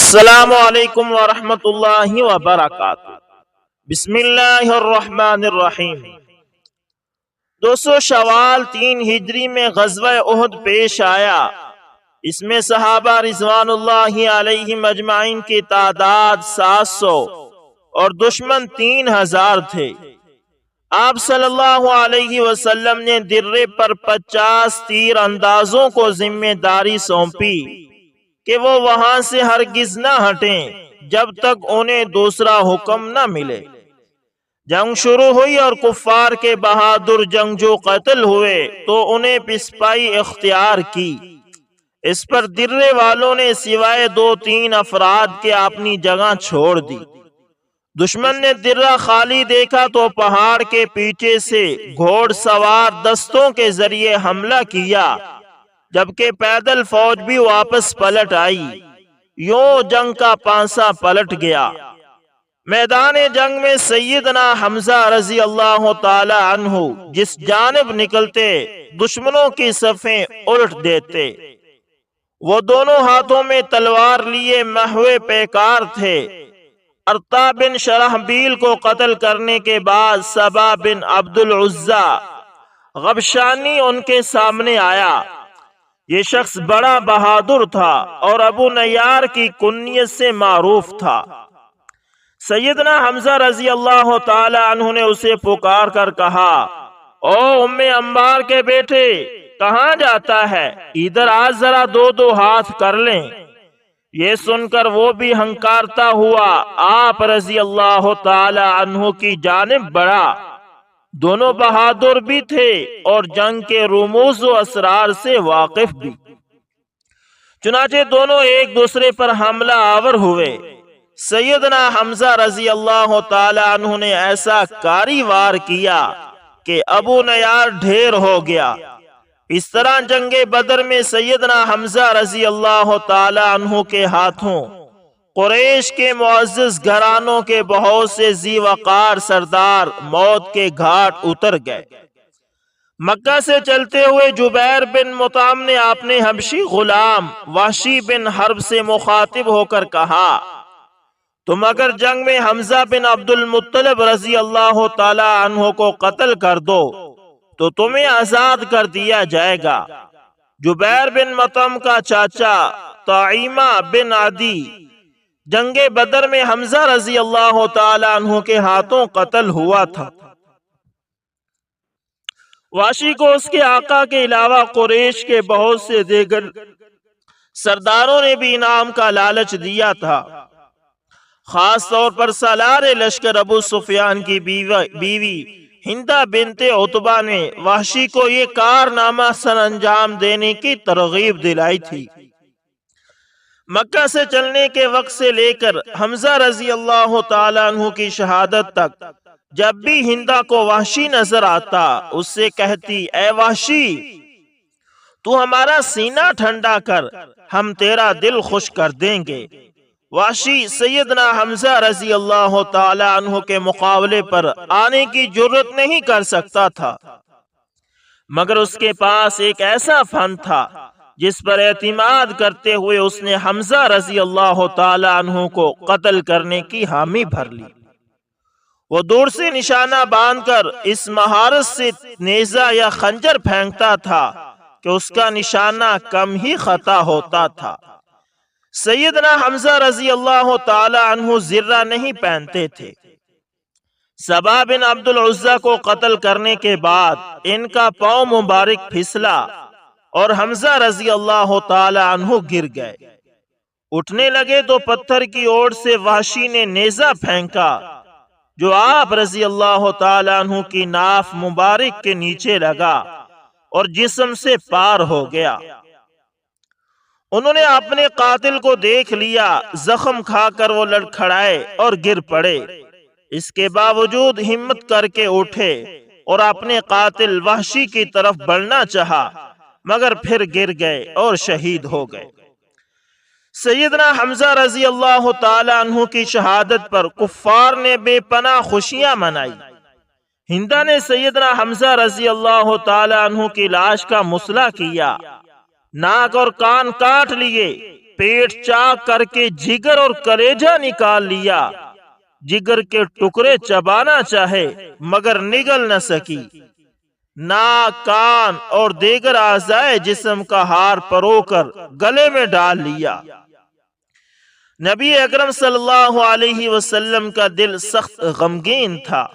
السلام علیکم ورحمۃ اللہ وبرکاتہ۔ بسم اللہ الرحمن الرحیم۔ 200 شوال 3 ہجری میں غزوہ احد پیش آیا۔ اس میں صحابہ رضوان اللہ علیہم اجمعین کی تعداد 700 اور دشمن 3000 تھے۔ آپ صلی اللہ علیہ وسلم نے درے پر 50 تیر اندازوں کو ذمہ داری سونپی کہ وہ وہاں سے ہرگز نہ ہٹیں جب تک انہیں دوسرا حکم نہ ملے۔ جنگ شروع ہوئی اور کفار کے بہادر جنگجو قتل ہوئے تو انہیں پسپائی اختیار کی۔ اس پر درے والوں نے سوائے 2-3 افراد کے اپنی جگہ چھوڑ دی۔ دشمن نے درہ خالی دیکھا تو پہاڑ کے پیچھے سے گھوڑ سوار دستوں کے ذریعے حملہ کیا، جبکہ پیدل فوج بھی واپس پلٹ آئی۔ یوں جنگ کا پانسا پلٹ گیا۔ میدان جنگ میں سیدنا حمزہ رضی اللہ تعالی عنہ جس جانب نکلتے دشمنوں کی صفیں الٹ دیتے۔ وہ دونوں ہاتھوں میں تلوار لیے محو پیکار تھے۔ ارطا بن شرحبیل کو قتل کرنے کے بعد سبا بن عبد العزا غبشانی ان کے سامنے آیا۔ یہ شخص بڑا بہادر تھا اور ابو نیار کی کنیت سے معروف تھا۔ سیدنا حمزہ رضی اللہ تعالی عنہ نے اسے پکار کر کہا، او ام عمار کے بیٹے، کہاں جاتا ہے؟ ادھر آ، ذرا 2 ہاتھ کر لیں۔ یہ سن کر وہ بھی ہنکارتا ہوا آپ رضی اللہ تعالی عنہ کی جانب بڑھا۔ دونوں بہادر بھی تھے اور جنگ کے رموز و اسرار سے واقف بھی۔ چنانچہ دونوں ایک دوسرے پر حملہ آور ہوئے۔ سیدنا حمزہ رضی اللہ تعالی عنہ نے ایسا کاری وار کیا کہ ابو نیار ڈھیر ہو گیا۔ اس طرح جنگ بدر میں سیدنا حمزہ رضی اللہ تعالی عنہ کے ہاتھوں قریش کے معزز گھرانوں کے بہت سے ذی وقار سردار موت کے گھاٹ اتر گئے۔ مکہ سے چلتے ہوئے جبیر بن مطعم نے اپنے حبشی غلام وحشی بن حرب سے مخاطب ہو کر کہا، تم اگر جنگ میں حمزہ بن عبد المطلب رضی اللہ تعالی عنہ کو قتل کر دو تو تمہیں آزاد کر دیا جائے گا۔ جبیر بن مطعم کا چاچا طعیمہ بن عدی جنگ بدر میں حمزہ رضی اللہ تعالی عنہ کے ہاتھوں قتل ہوا تھا۔ وحشی کو اس کے آقا کے علاوہ قریش کے بہت سے دیگر سرداروں نے بھی انعام کا لالچ دیا تھا۔ خاص طور پر سالار لشکر ابو سفیان کی بیوی ہندہ بنت عتبہ نے وحشی کو یہ کارنامہ سر انجام دینے کی ترغیب دلائی تھی۔ مکہ سے چلنے کے وقت سے لے کر حمزہ رضی اللہ تعالی عنہ کی شہادت تک جب بھی ہندہ کو وحشی نظر آتا اس سے کہتی، اے وحشی، تو ہمارا سینہ ٹھنڈا کر، ہم تیرا دل خوش کر دیں گے۔ وحشی سیدنا حمزہ رضی اللہ تعالی عنہ کے مقابلے پر آنے کی جرت نہیں کر سکتا تھا، مگر اس کے پاس ایک ایسا فن تھا جس پر اعتماد کرتے ہوئے اس نے حمزہ رضی اللہ تعالی عنہ کو قتل کرنے کی حامی بھر لی۔ وہ دور سے نشانہ باندھ کر اس مہارت سے نیزہ یا خنجر پھینکتا تھا کہ اس کا نشانہ کم ہی خطا ہوتا تھا۔ سیدنا حمزہ رضی اللہ تعالی عنہ زرہ نہیں پہنتے تھے۔ سبا بن عبد العزا کو قتل کرنے کے بعد ان کا پاؤں مبارک پھسلا اور حمزہ رضی اللہ تعالی عنہ گر گئے۔ اٹھنے لگے تو پتھر کی اوٹ سے وحشی نے نیزہ پھینکا جو آپ رضی اللہ تعالی عنہ کی ناف مبارک کے نیچے لگا اور جسم سے پار ہو گیا۔ انہوں نے اپنے قاتل کو دیکھ لیا، زخم کھا کر وہ لڑکھڑائے اور گر پڑے۔ اس کے باوجود ہمت کر کے اٹھے اور اپنے قاتل وحشی کی طرف بڑھنا چاہا، مگر پھر گر گئے اور شہید ہو گئے۔ سیدنا حمزہ رضی اللہ تعالی عنہ کی شہادت پر کفار نے بے پناہ خوشیاں منائی۔ ہندہ نے سیدنا حمزہ رضی اللہ تعالی عنہ کی لاش کا مسئلہ کیا، ناک اور کان کاٹ لیے، پیٹ چاک کر کے جگر اور کلیجہ نکال لیا۔ جگر کے ٹکڑے چبانا چاہے مگر نگل نہ سکی۔ ناک، کان اور دیگر اعضائے جسم کا ہار پرو کر گلے میں ڈال لیا۔ نبی اکرم صلی اللہ علیہ وسلم کا دل سخت غمگین تھا۔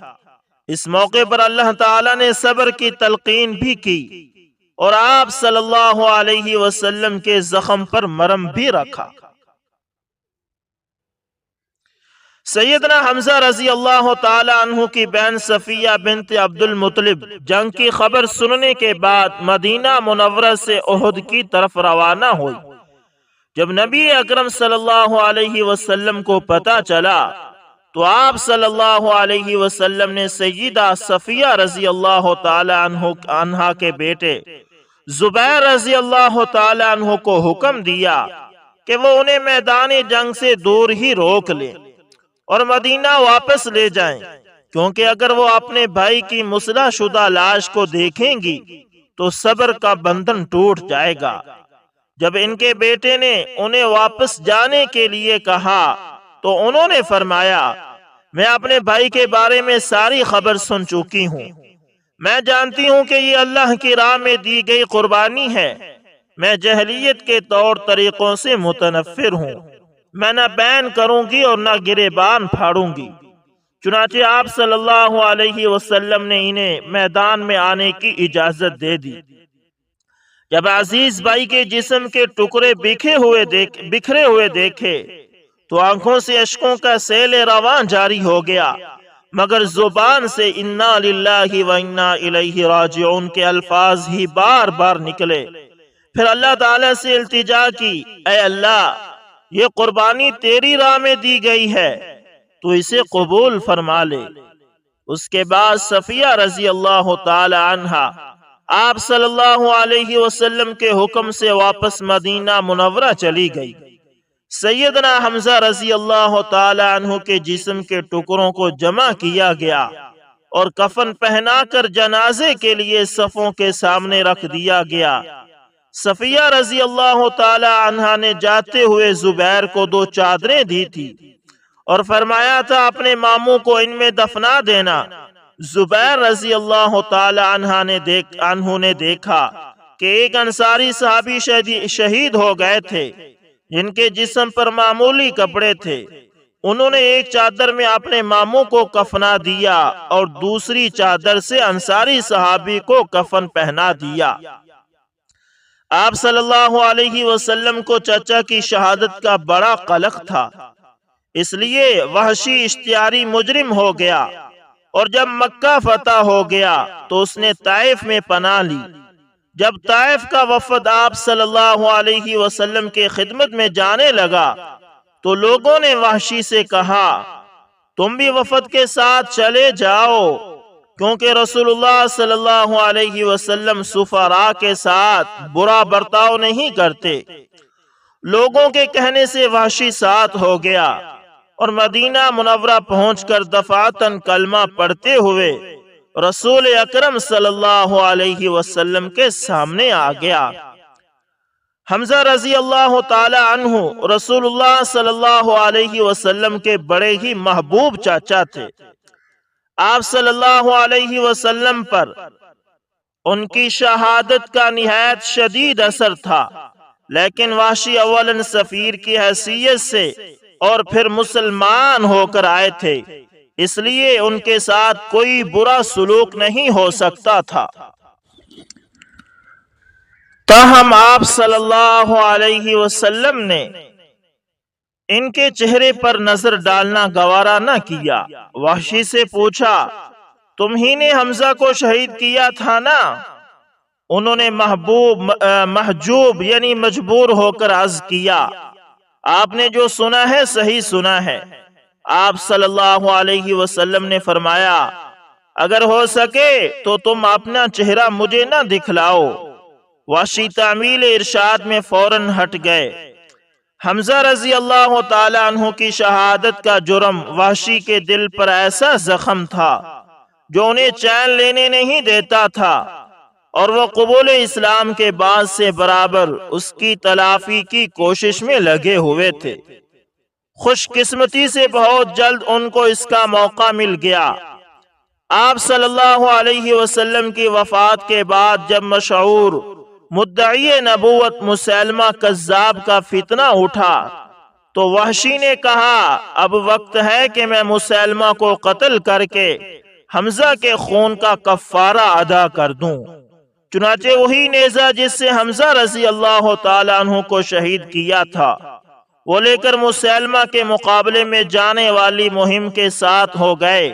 اس موقع پر اللہ تعالی نے صبر کی تلقین بھی کی اور آپ صلی اللہ علیہ وسلم کے زخم پر مرہم بھی رکھا۔ سیدنا حمزہ رضی اللہ تعالی عنہ کی بہن صفیہ بنت عبد المطلب جنگ کی خبر سننے کے بعد مدینہ منورہ سے احد کی طرف روانہ ہوئی۔ جب نبی اکرم صلی اللہ علیہ وسلم کو پتہ چلا تو آپ صلی اللہ علیہ وسلم نے سیدہ صفیہ رضی اللہ تعالی عنہ کے بیٹے زبیر رضی اللہ تعالی عنہ کو حکم دیا کہ وہ انہیں میدان جنگ سے دور ہی روک لے اور مدینہ واپس لے جائیں، کیونکہ اگر وہ اپنے بھائی کی مسلح شدہ لاش کو دیکھیں گی تو صبر کا بندھن ٹوٹ جائے گا۔ جب ان کے بیٹے نے انہیں واپس جانے کے لیے کہا تو انہوں نے فرمایا، میں اپنے بھائی کے بارے میں ساری خبر سن چکی ہوں۔ میں جانتی ہوں کہ یہ اللہ کی راہ میں دی گئی قربانی ہے۔ میں جہلیت کے طور طریقوں سے متنفر ہوں۔ میں نہ بین کروں گی اور نہ گریبان پھاڑوں گی۔ چنانچہ آپ صلی اللہ علیہ وسلم نے انہیں میدان میں آنے کی اجازت دے دی۔ جب عزیز بھائی کے جسم کے ٹکڑے بکھرے ہوئے دیکھے تو آنکھوں سے اشکوں کا سیل رواں جاری ہو گیا، مگر زبان سے انا للہ و انا الیہ راجعون کے الفاظ ہی بار بار نکلے۔ پھر اللہ تعالیٰ سے التجا کی، اے اللہ، یہ قربانی تیری راہ میں دی گئی ہے، تو اسے قبول فرما لے۔ اس کے بعد صفیہ رضی اللہ تعالی عنہا آپ صلی اللہ علیہ وسلم کے حکم سے واپس مدینہ منورہ چلی گئی۔ سیدنا حمزہ رضی اللہ تعالی عنہ کے جسم کے ٹکڑوں کو جمع کیا گیا اور کفن پہنا کر جنازے کے لیے صفوں کے سامنے رکھ دیا گیا۔ صفیہ رضی اللہ تعالی عنہا نے جاتے ہوئے زبیر کو 2 چادریں دی تھی اور فرمایا تھا اپنے ماموں کو ان میں دفنا دینا۔ زبیر رضی اللہ تعالی عنہ نے دیکھا کہ ایک انصاری صحابی شہید ہو گئے تھے جن کے جسم پر معمولی کپڑے تھے۔ انہوں نے ایک چادر میں اپنے ماموں کو کفنا دیا اور دوسری چادر سے انصاری صحابی کو کفن پہنا دیا۔ آپ صلی اللہ علیہ وسلم کو چچا کی شہادت کا بڑا قلق تھا، اس لیے وحشی اشتیاری مجرم ہو گیا، اور جب مکہ فتح ہو گیا تو اس نے طائف میں پناہ لی۔ جب طائف کا وفد آپ صلی اللہ علیہ وسلم کے خدمت میں جانے لگا تو لوگوں نے وحشی سے کہا، تم بھی وفد کے ساتھ چلے جاؤ، کیونکہ رسول اللہ صلی اللہ علیہ وسلم سفراء کے ساتھ برا برتاؤ نہیں کرتے۔ لوگوں کے کہنے سے وحشی ساتھ ہو گیا اور مدینہ منورہ پہنچ کر دفعتاً کلمہ پڑھتے ہوئے رسول اکرم صلی اللہ علیہ وسلم کے سامنے آ گیا۔ حمزہ رضی اللہ تعالی عنہ رسول اللہ صلی اللہ علیہ وسلم کے بڑے ہی محبوب چاچا تھے۔ آپ صلی اللہ علیہ وسلم پر ان کی شہادت کا نہایت شدید اثر تھا، لیکن وحشی اولاً سفیر کی حیثیت سے اور پھر مسلمان ہو کر آئے تھے، اس لیے ان کے ساتھ کوئی برا سلوک نہیں ہو سکتا تھا۔ تاہم آپ صلی اللہ علیہ وسلم نے ان کے چہرے پر نظر ڈالنا گوارا نہ کیا۔ وحشی سے پوچھا، تم ہی نے حمزہ کو شہید کیا تھا نا؟ انہوں نے محجوب یعنی مجبور ہو کر عرض کیا، آپ نے جو سنا ہے صحیح سنا ہے۔ آپ صلی اللہ علیہ وسلم نے فرمایا، اگر ہو سکے تو تم اپنا چہرہ مجھے نہ دکھلاؤ۔ وحشی تعمیل ارشاد میں فوراً ہٹ گئے۔ حمزہ رضی اللہ تعالی عنہ کی شہادت کا جرم وحشی کے دل پر ایسا زخم تھا جو انہیں چین لینے نہیں دیتا تھا۔ اور وہ قبول اسلام کے بعد سے برابر اس کی تلافی کی کوشش میں لگے ہوئے تھے۔ خوش قسمتی سے بہت جلد ان کو اس کا موقع مل گیا۔ آپ صلی اللہ علیہ وسلم کی وفات کے بعد جب مشہور مدعی نبوت مسیلمہ کذاب کا فتنہ اٹھا تو وحشی نے کہا اب وقت ہے کہ میں مسیلمہ کو قتل کر کے حمزہ کے خون کا کفارہ ادا کر دوں۔ چنانچہ وہی نیزہ جس سے حمزہ رضی اللہ تعالیٰ عنہ کو شہید کیا تھا وہ لے کر مسیلمہ کے مقابلے میں جانے والی مہم کے ساتھ ہو گئے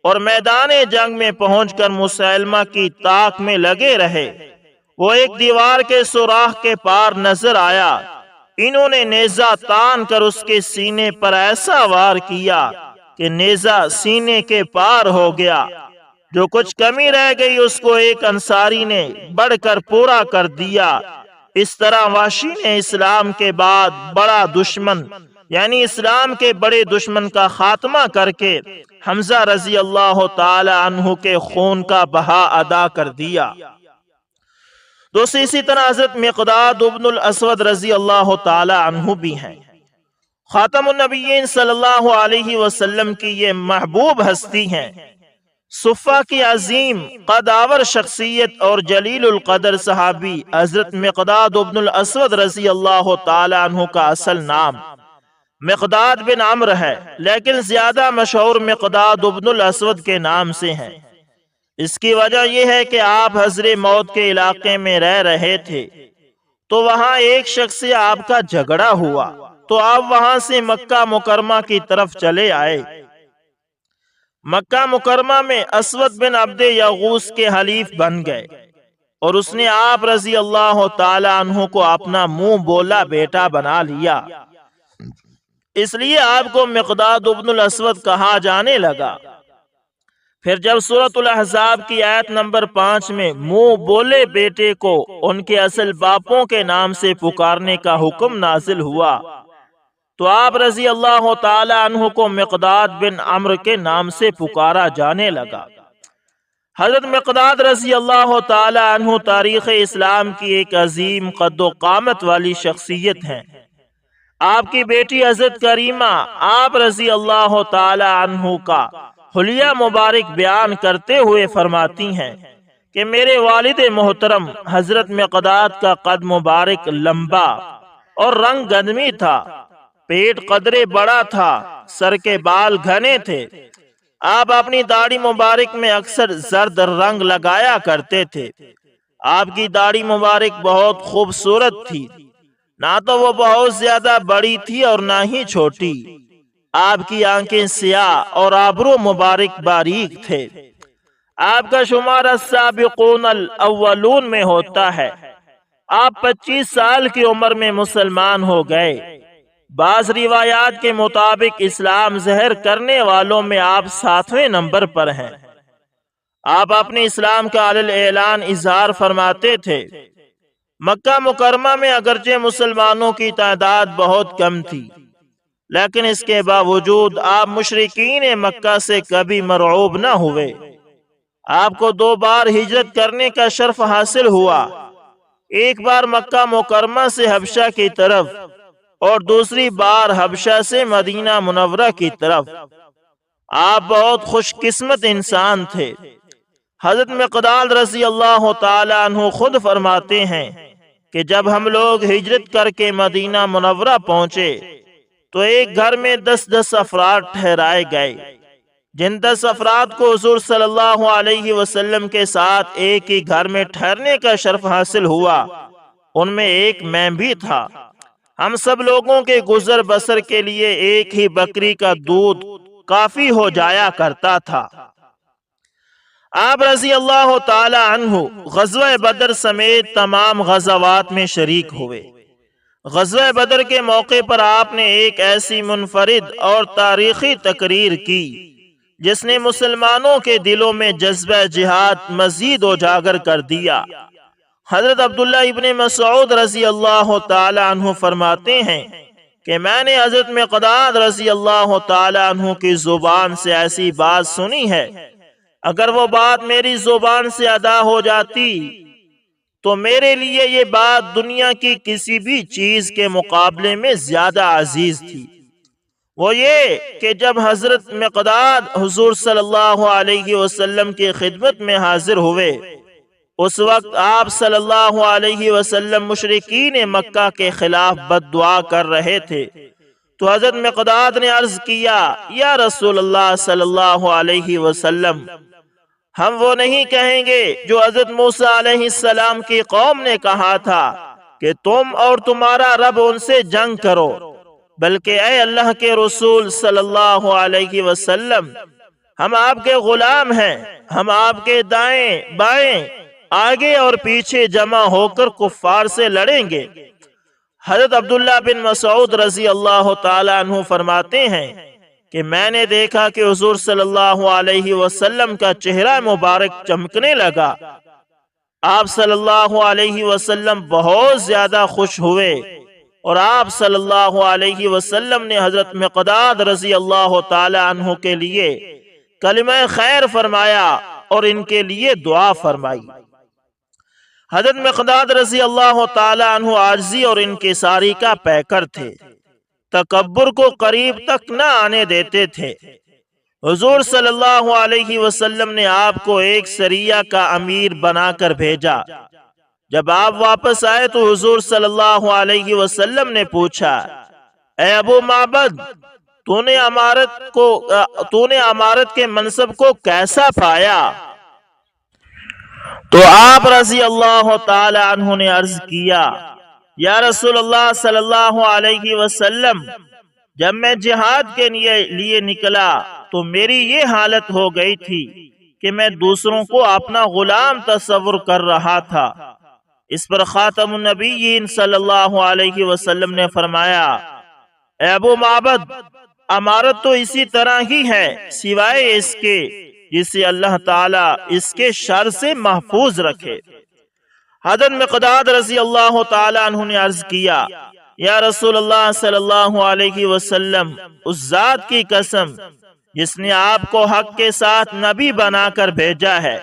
اور میدان جنگ میں پہنچ کر مسیلمہ کی طاق میں لگے رہے۔ وہ ایک دیوار کے سوراخ کے پار نظر آیا، انہوں نے نیزہ تان کر اس کے سینے پر ایسا وار کیا کہ نیزہ سینے کے پار ہو گیا۔ جو کچھ کمی رہ گئی اس کو ایک انصاری نے بڑھ کر پورا کر دیا۔ اس طرح وحشی نے اسلام کے بعد بڑا دشمن یعنی اسلام کے بڑے دشمن کا خاتمہ کر کے حمزہ رضی اللہ تعالی عنہ کے خون کا بہا ادا کر دیا۔ دوسری اسی طرح حضرت مقداد ابن الاسود رضی اللہ تعالی عنہ بھی ہیں۔ خاتم النبیین صلی اللہ علیہ وسلم کی یہ محبوب ہستی ہیں۔ صفہ کی عظیم قداور شخصیت اور جلیل القدر صحابی حضرت مقداد ابن الاسود رضی اللہ تعالی عنہ کا اصل نام مقداد بن عمرو ہے، لیکن زیادہ مشہور مقداد ابن الاسود کے نام سے ہیں۔ اس کی وجہ یہ ہے کہ آپ حضر موت کے علاقے میں رہ رہے تھے تو وہاں ایک شخص سے آپ کا جھگڑا ہوا تو آپ وہاں سے مکہ مکرمہ کی طرف چلے آئے۔ مکہ مکرمہ میں اسود بن عبد یغوث کے حلیف بن گئے اور اس نے آپ رضی اللہ تعالی عنہ کو اپنا منہ بولا بیٹا بنا لیا، اس لیے آپ کو مقداد ابن الاسود کہا جانے لگا۔ پھر جب سورۃ الاحزاب کی آیت نمبر 5 میں منہ بولے بیٹے کو ان کے اصل باپوں کے نام سے پکارنے کا حکم نازل ہوا تو آپ رضی اللہ تعالی عنہ کو مقداد بن عمرو کے نام سے پکارا جانے لگا۔ حضرت مقداد رضی اللہ تعالی عنہ تاریخ اسلام کی ایک عظیم قد و قامت والی شخصیت ہیں۔ آپ کی بیٹی حضرت کریمہ آپ رضی اللہ تعالی عنہ کا حلیہ مبارک بیان کرتے ہوئے فرماتی ہیں کہ میرے والد محترم حضرت مقداد کا قد مبارک لمبا اور رنگ گندمی تھا، پیٹ قدرے بڑا تھا، سر کے بال گھنے تھے۔ آپ اپنی داڑھی مبارک میں اکثر زرد رنگ لگایا کرتے تھے۔ آپ کی داڑھی مبارک بہت خوبصورت تھی، نہ تو وہ بہت زیادہ بڑی تھی اور نہ ہی چھوٹی۔ آپ کی آنکھیں سیاہ اور ابرو مبارک باریک تھے۔ آپ کا شمار السابقون الاولون میں ہوتا ہے۔ آپ 25 سال کی عمر میں مسلمان ہو گئے۔ بعض روایات کے مطابق اسلام ظاہر کرنے والوں میں آپ 7ویں نمبر پر ہیں۔ آپ اپنے اسلام کا علی الاعلان اظہار فرماتے تھے۔ مکہ مکرمہ میں اگرچہ مسلمانوں کی تعداد بہت کم تھی، لیکن اس کے باوجود آپ مشرکین مکہ سے کبھی مرعوب نہ ہوئے۔ آپ کو 2 بار ہجرت کرنے کا شرف حاصل ہوا، ایک بار مکہ مکرمہ سے حبشہ کی طرف اور دوسری بار حبشہ سے مدینہ منورہ کی طرف۔ آپ بہت خوش قسمت انسان تھے۔ حضرت مقداد رضی اللہ تعالی عنہ خود فرماتے ہیں کہ جب ہم لوگ ہجرت کر کے مدینہ منورہ پہنچے تو ایک گھر میں 10 افراد ٹھہرائے گئے، جن 10 افراد کو حضور صلی اللہ علیہ وسلم کے ساتھ ایک ہی گھر میں ٹھہرنے کا شرف حاصل ہوا، ان میں ایک میں بھی تھا۔ ہم سب لوگوں کے گزر بسر کے لیے ایک ہی بکری کا دودھ کافی ہو جایا کرتا تھا۔ آپ رضی اللہ تعالی عنہ غزوہ بدر سمیت تمام غزوات میں شریک ہوئے۔ غزوہ بدر کے موقع پر آپ نے ایک ایسی منفرد اور تاریخی تقریر کی جس نے مسلمانوں کے دلوں میں جذبہ جہاد مزید اجاگر کر دیا۔ حضرت عبداللہ ابن مسعود رضی اللہ تعالی عنہ فرماتے ہیں کہ میں نے حضرت مقداد رضی اللہ تعالی عنہ کی زبان سے ایسی بات سنی ہے، اگر وہ بات میری زبان سے ادا ہو جاتی تو میرے لیے یہ بات دنیا کی کسی بھی چیز کے مقابلے میں زیادہ عزیز تھی۔ وہ یہ کہ جب حضرت مقداد حضور صلی اللہ علیہ وسلم کی خدمت میں حاضر ہوئے، اس وقت آپ صلی اللہ علیہ وسلم مشرکین مکہ کے خلاف بد دعا کر رہے تھے۔ تو حضرت مقداد نے عرض کیا، یا رسول اللہ صلی اللہ علیہ وسلم، ہم وہ نہیں کہیں گے جو حضرت موسیٰ علیہ السلام کی قوم نے کہا تھا کہ تم اور تمہارا رب ان سے جنگ کرو، بلکہ اے اللہ کے رسول صلی اللہ علیہ وسلم، ہم آپ کے غلام ہیں، ہم آپ کے دائیں بائیں آگے اور پیچھے جمع ہو کر کفار سے لڑیں گے۔ حضرت عبداللہ بن مسعود رضی اللہ تعالیٰ عنہ فرماتے ہیں کہ میں نے دیکھا کہ حضور صلی اللہ علیہ وسلم کا چہرہ مبارک چمکنے لگا۔ آپ صلی اللہ علیہ وسلم بہت زیادہ خوش ہوئے اور آپ صلی اللہ علیہ وسلم نے حضرت مقداد رضی اللہ تعالی عنہ کے لیے کلمہ خیر فرمایا اور ان کے لیے دعا فرمائی۔ حضرت مقداد رضی اللہ تعالی عنہ عاجزی اور انکساری کا پیکر تھے، تکبر کو قریب تک نہ آنے دیتے تھے۔ حضور صلی اللہ علیہ وسلم نے آپ کو ایک سریہ کا امیر بنا کر بھیجا۔ جب آپ واپس آئے تو حضور صلی اللہ علیہ وسلم نے پوچھا، اے ابو معبد، تو نے امارت کے منصب کو کیسا پایا؟ تو آپ رضی اللہ تعالی عنہ نے عرض کیا، یا رسول اللہ صلی اللہ علیہ وسلم، جب میں جہاد کے لیے نکلا تو میری یہ حالت ہو گئی تھی کہ میں دوسروں کو اپنا غلام تصور کر رہا تھا۔ اس پر خاتم النبیین صلی اللہ علیہ وسلم نے فرمایا، اے ابو معبد، امارت تو اسی طرح ہی ہے سوائے اس کے جسے اللہ تعالیٰ اس کے شر سے محفوظ رکھے۔ حضرت مقداد رضی اللہ تعالی عنہ نے عرض کیا، یا رسول اللہ صلی اللہ علیہ وسلم، اس ذات کی قسم جس نے آپ کو حق کے ساتھ نبی بنا کر بھیجا ہے،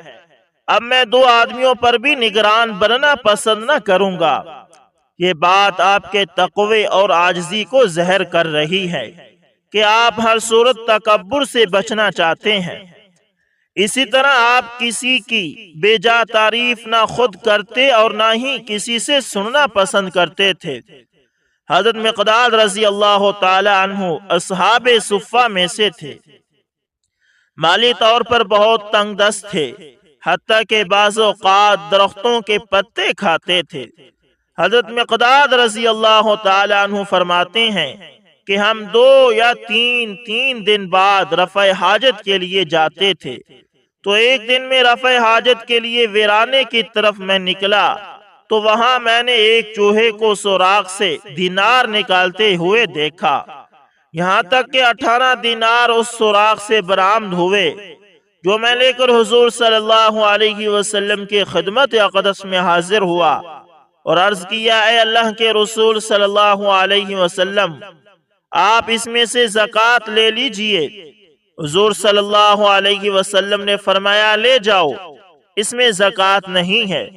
اب میں دو آدمیوں پر بھی نگران بننا پسند نہ کروں گا۔ یہ بات آپ کے تقوی اور عاجزی کو ظاہر کر رہی ہے کہ آپ ہر صورت تکبر سے بچنا چاہتے ہیں۔ اسی طرح آپ کسی کی بے جا تعریف نہ خود کرتے اور نہ ہی کسی سے سننا پسند کرتے تھے۔ حضرت مقداد رضی اللہ تعالی عنہ اصحاب صفہ میں سے تھے، مالی طور پر بہت تنگ دست تھے، حتیٰ کہ بعض اوقات درختوں کے پتے کھاتے تھے۔ حضرت مقداد رضی اللہ تعالی عنہ فرماتے ہیں کہ ہم 2 یا 3 دن بعد رفع حاجت کے لیے جاتے تھے، تو ایک دن میں رفع حاجت کے لیے ویرانے کی طرف میں نکلا تو وہاں میں نے ایک چوہے کو سوراخ سے دینار نکالتے ہوئے دیکھا، یہاں تک کہ 18 دینار اس سوراخ سے برآمد ہوئے، جو میں لے کر حضور صلی اللہ علیہ وسلم کی خدمت اقدس میں حاضر ہوا اور عرض کیا، اے اللہ کے رسول صلی اللہ علیہ وسلم، آپ اس میں سے زکوٰۃ لے لیجئے۔ حضور صلی اللہ علیہ وسلم نے فرمایا، لے جاؤ، اس میں زکوٰۃ نہیں ہے،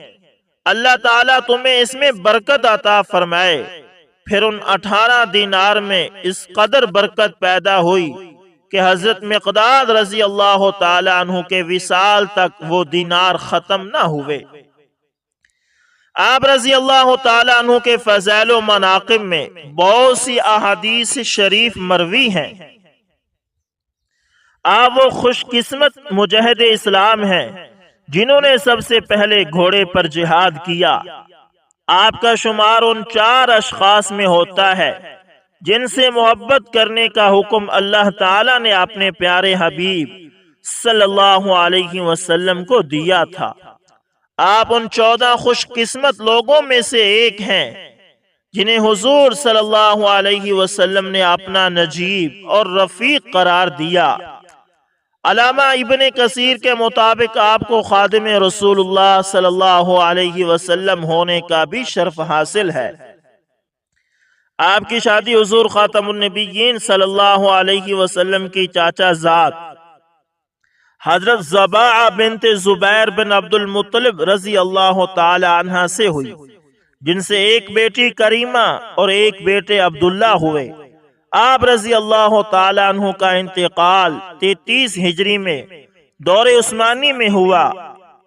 اللہ تعالیٰ تمہیں اس میں برکت عطا فرمائے۔ پھر ان 18 دینار میں اس قدر برکت پیدا ہوئی کہ حضرت مقداد رضی اللہ تعالی عنہ کے وصال تک وہ دینار ختم نہ ہوئے۔ آپ رضی اللہ تعالی عنہ کے فضائل و مناقب میں بہت سی احادیث شریف مروی ہیں۔ آپ وہ خوش قسمت مجاہد اسلام ہیں جنہوں نے سب سے پہلے گھوڑے پر جہاد کیا۔ آپ کا شمار ان 4 اشخاص میں ہوتا ہے جن سے محبت کرنے کا حکم اللہ تعالیٰ نے اپنے پیارے حبیب صلی اللہ علیہ وسلم کو دیا تھا۔ آپ ان 14 خوش قسمت لوگوں میں سے ایک ہیں جنہیں حضور صلی اللہ علیہ وسلم نے اپنا نجیب اور رفیق قرار دیا۔ علامہ ابن کثیر کے مطابق آپ کو خادم رسول اللہ صلی اللہ علیہ وسلم ہونے کا بھی شرف حاصل ہے۔ آپ کی شادی حضور خاتم النبیین صلی اللہ علیہ وسلم کی چاچا زاد حضرت زباع بنت زبیر بن عبد المطلب رضی اللہ تعالی عنہ سے ہوئی، جن سے ایک بیٹی کریمہ اور ایک بیٹے عبداللہ ہوئے۔ آپ رضی اللہ تعالی عنہ کا انتقال 33 ہجری میں دور عثمانی میں ہوا۔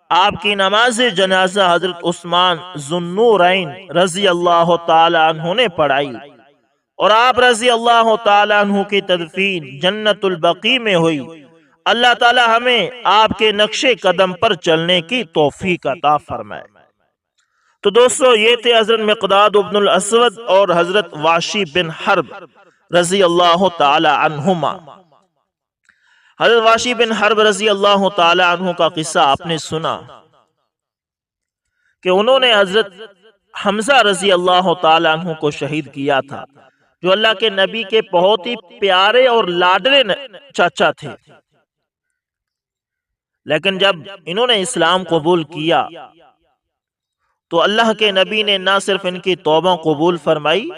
آپ کی نماز جنازہ حضرت عثمان ذو النورین رضی اللہ تعالی عنہ نے پڑھائی، اور آپ رضی اللہ تعالی عنہ کی تدفین جنت البقیع میں ہوئی۔ اللہ تعالی ہمیں آپ کے نقش قدم پر چلنے کی توفیق عطا فرمائے۔ تو دوستو، یہ تھے حضرت مقداد بن الاسود اور حضرت واشی بن حرب رضی اللہ تعالی عنہما۔ حضرت واشی بن حرب رضی اللہ تعالی عنہ کا قصہ آپ نے سنا کہ انہوں نے حضرت حمزہ رضی اللہ تعالی عنہ کو شہید کیا تھا، جو اللہ کے نبی کے بہت ہی پیارے اور لاڈلے چاچا تھے۔ لیکن جب انہوں نے اسلام قبول کیا تو اللہ کے نبی نے نہ صرف ان کی توبہ قبول فرمائی،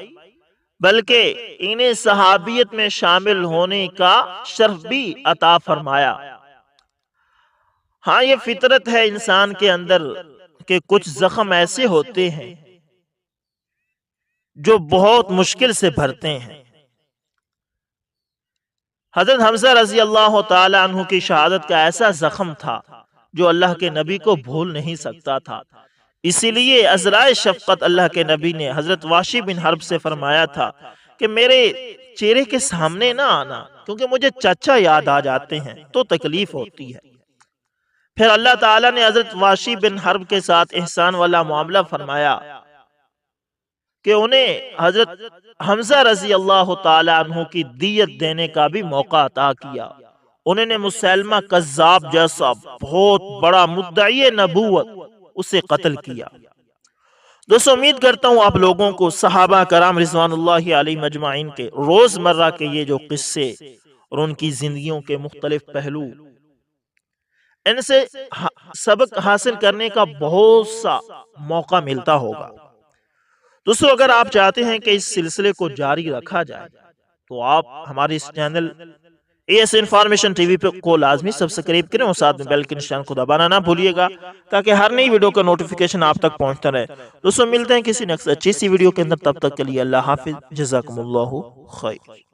بلکہ انہیں صحابیت میں شامل ہونے کا شرف بھی عطا فرمایا۔ ہاں، یہ فطرت ہے انسان کے اندر کہ کچھ زخم ایسے ہوتے ہیں جو بہت مشکل سے بھرتے ہیں۔ حضرت حمزہ رضی اللہ تعالی عنہ کی شہادت کا ایسا زخم تھا جو اللہ کے نبی کو بھول نہیں سکتا تھا۔ اسی لیے عذرائے شفقت اللہ کے نبی نے حضرت واشی بن حرب سے فرمایا تھا کہ میرے چہرے کے سامنے نہ آنا، کیونکہ مجھے چچا یاد آ جاتے ہیں تو تکلیف ہوتی ہے۔ پھر اللہ تعالیٰ نے حضرت واشی بن حرب کے ساتھ احسان والا معاملہ فرمایا کہ انہیں حضرت حمزہ رضی اللہ تعالی عنہ کی دیت دینے کا بھی موقع عطا کیا۔ انہوں نے مسلمہ کذاب جیسا بہت بڑا مدعی نبوت اسے قتل کیا۔ دوستو، امید کرتا ہوں آپ لوگوں کو صحابہ کرام رضوان اللہ علیہ مجمعین کے روزمرہ کے یہ جو قصے اور ان کی زندگیوں کے مختلف پہلو، ان سے سبق حاصل کرنے کا بہت سا موقع ملتا ہوگا۔ دوستو، اگر آپ چاہتے ہیں کہ اس سلسلے کو جاری رکھا جائے تو آپ ہمارے اس channel S information T V پہ کو لازمی سبسکرائب کریں اور ساتھ میں بیل کے نشان کو دبانا نہ بھولیے گا تاکہ ہر نئی ویڈیو کا نوٹیفیکیشن آپ تک پہنچتا رہے۔ دوستو، ملتے ہیں کسی نیکسٹ اچھی سی ویڈیو کے اندر، تب تک کے لیے اللہ حافظ، جزاکم اللہ خیر۔